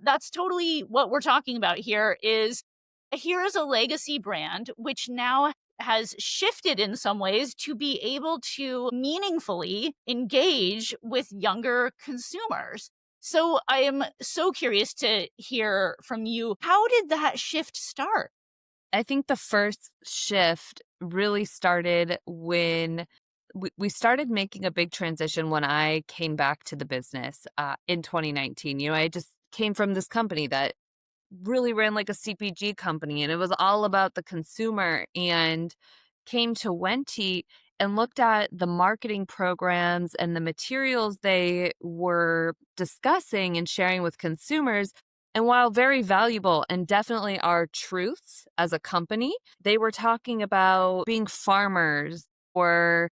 That's totally what we're talking about here is here is a legacy brand which now has shifted in some ways to be able to meaningfully engage with younger consumers. So I am so curious to hear from you. How did that shift start? I think the first shift really started when we started making a big transition when I came back to the business in 2019. I just came from this company that really ran like a CPG company and it was all about the consumer and came to Wente and looked at the marketing programs and the materials they were discussing and sharing with consumers. And while very valuable and definitely are truths as a company, they were talking about being farmers or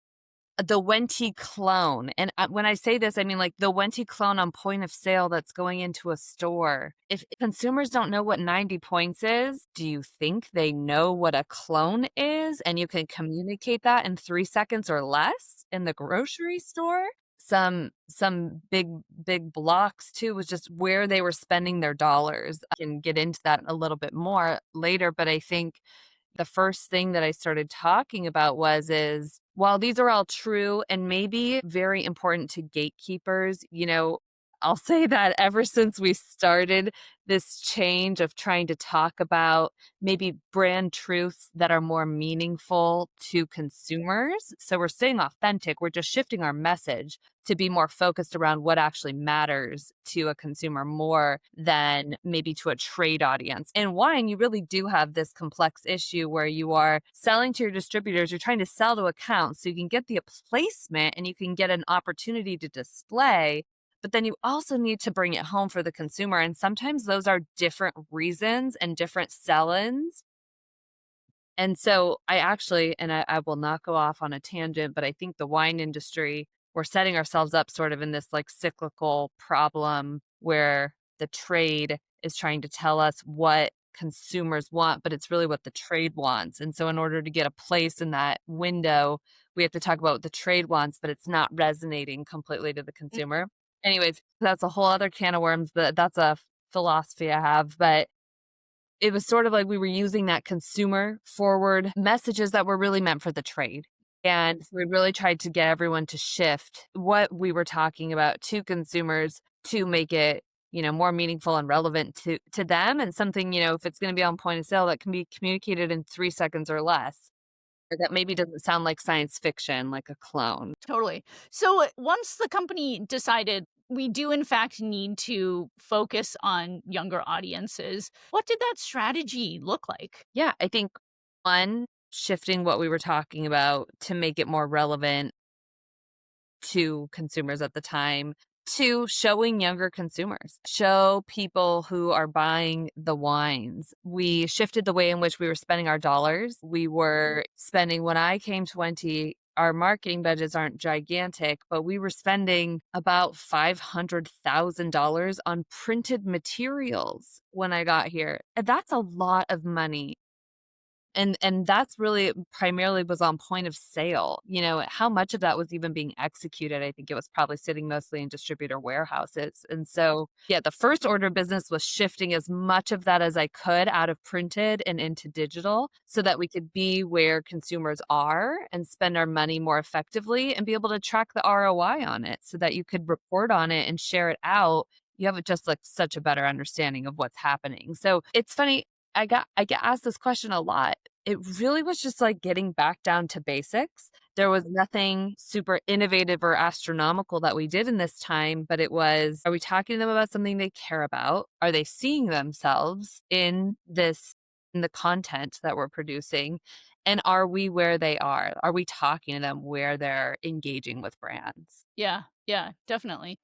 the Wente clone, and, when I say this, I mean, like, the Wente clone on point of sale that's going into a store. If consumers don't know what 90 points is, do you think they know what a clone is, and you can communicate that in 3 seconds or less in the grocery store? Some big blocks too was just where they were spending their dollars. I can get into that a little bit more later, but I think the first thing that I started talking about is while these are all true and maybe very important to gatekeepers, I'll say that ever since we started this change of trying to talk about maybe brand truths that are more meaningful to consumers. So we're staying authentic. We're just shifting our message to be more focused around what actually matters to a consumer more than maybe to a trade audience. In wine, you really do have this complex issue where you are selling to your distributors, you're trying to sell to accounts so you can get the placement and you can get an opportunity to display. But then you also need to bring it home for the consumer. And sometimes those are different reasons and different sell ins. And so I actually, and I will not go off on a tangent, but I think the wine industry, we're setting ourselves up sort of in this like cyclical problem where the trade is trying to tell us what consumers want, but it's really what the trade wants. And so in order to get a place in that window, we have to talk about what the trade wants, but it's not resonating completely to the consumer. Anyways, that's a whole other can of worms, but that's a philosophy I have. But it was sort of like we were using that consumer forward messages that were really meant for the trade. And so we really tried to get everyone to shift what we were talking about to consumers to make it, more meaningful and relevant to them and something, if it's going to be on point of sale that can be communicated in 3 seconds or less. Or that maybe doesn't sound like science fiction, like a clone. Totally. So once the company decided we do in fact need to focus on younger audiences, what did that strategy look like? Yeah, I think one, shifting what we were talking about to make it more relevant to consumers at the time. Two, showing younger consumers, show people who are buying the wines. We shifted the way in which we were spending our dollars. We were spending, when I came to Wente, our marketing budgets aren't gigantic, but we were spending about $500,000 on printed materials when I got here. And that's a lot of money, and that's really primarily was on point of sale. How much of that was even being executed? I think it was probably sitting mostly in distributor warehouses. And so, yeah, the first order of business was shifting as much of that as I could out of printed and into digital so that we could be where consumers are and spend our money more effectively and be able to track the ROI on it so that you could report on it and share it out. You have just like such a better understanding of what's happening. So it's funny. I get asked this question a lot. It really was just like getting back down to basics. There was nothing super innovative or astronomical that we did in this time, but it was, are we talking to them about something they care about? Are they seeing themselves in the content that we're producing? And are we where they are? Are we talking to them where they're engaging with brands? Yeah, yeah, definitely.